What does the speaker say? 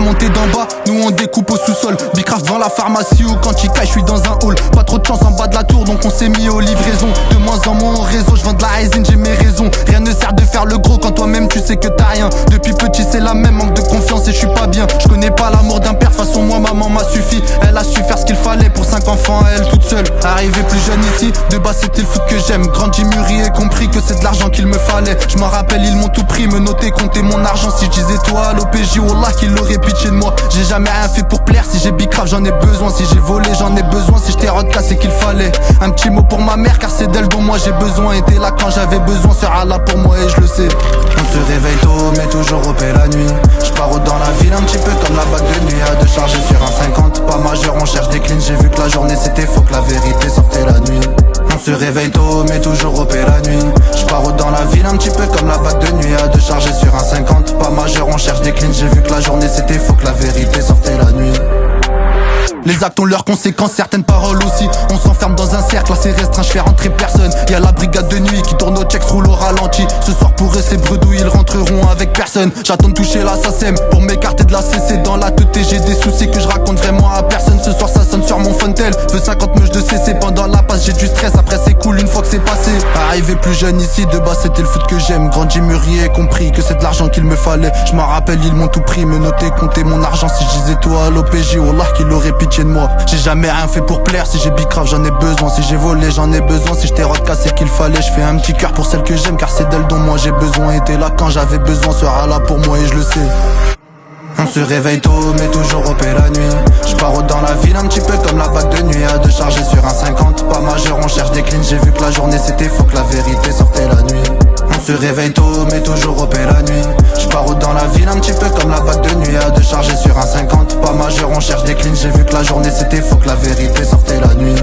monter d'en bas, nous on découpe au sous-sol. Bicraft devant la pharmacie ou quand il caille, je suis dans un hall. Pas trop de chance en bas de la tour, donc on s'est mis aux livraisons. De moins en moins au réseau, je vends de la résine, j'ai mes raisons. Rien ne sert de faire le gros quand toi-même tu sais que t'as rien. Depuis petit c'est la même, manque de confiance et je suis pas bien. Je connais pas l'amour d'un père, façon moi maman m'a suffi. Elle a su faire ce qu'il fallait pour 5 enfants, elle toute seule. Arrivé plus jeune ici, de bas c'était le foot que j'aime. Grandi, mûri et compris que c'est de l'argent qu'il me fallait. Je m'en rappelle, ils m'ont tout pris, me noter, compter mon argent. Si je disais toi à l'OPJ, wallah qu'il aurait pitié de moi. J'ai jamais rien fait pour plaire, si j'ai bicrave j'en ai besoin. Si j'ai volé j'en ai besoin, si j't'ai rodka c'est qu'il fallait. Un petit mot pour ma mère car c'est d'elle dont moi j'ai besoin. Et t'es là quand j'avais besoin, sera là pour moi et je le sais. On se réveille tôt mais toujours au paix la nuit. J'pars dans la ville un petit peu comme la bague de nuit. À deux chargés sur un 50, pas majeur on cherche des cleans. J'ai vu que la journée c'était faux, que la vérité sortait la nuit. On se réveille tôt mais toujours au paix la nuit. J'pars dans la ville un petit peu comme la bague de nuit. À deux chargés sur un 50, pas majeur on cherche des cleans. J'ai vu que la journée c'était faux, que la vérité sortait la nuit. Les actes ont leurs conséquences, certaines paroles aussi. On s'enferme dans un cercle, assez restreint, je fais rentrer personne. Y'a la brigade de nuit qui tourne au check, roule au ralenti. Ce soir pour eux c'est bredouille, ils rentreront avec personne. J'attends de toucher la SACEM pour m'écarter de la CC. Dans la tête j'ai des soucis que je raconte vraiment à personne. Ce soir ça sonne sur mon Fontel, veux 50 meuches de CC. Pendant la passe j'ai du stress, après c'est cool une fois que c'est passé. Arrivé plus jeune ici, de bas c'était le foot que j'aime. Grandi, mûri et compris que c'est de l'argent qu'il me fallait. Je m'en rappelle, ils m'ont tout pris, me noter, compter mon argent. Si je disais toi à l'OPJ, wallah qu'il aurait pitié de moi. J'ai jamais rien fait pour plaire, si j'ai bicrave j'en ai besoin. Si j'ai volé j'en ai besoin, si j't'ai rodka c'est qu'il fallait. Je fais un petit cœur pour celle que j'aime car c'est d'elle dont moi j'ai besoin. Et t'es là quand j'avais besoin, sera là pour moi et je le sais. On se réveille tôt mais toujours au paix la nuit. J'pars dans la ville un petit peu comme la bague de nuit. À deux chargés sur un 50, pas majeur on cherche des cleans. J'ai vu que la journée c'était faux, que la vérité sortait la nuit. On se réveille tôt mais toujours au paix la nuit. J'pars dans la ville un petit peu comme la bague de nuit. À deux chargés sur un 50, pas majeur on cherche des cleans. J'ai vu que la journée c'était faux, que la vérité sortait la nuit.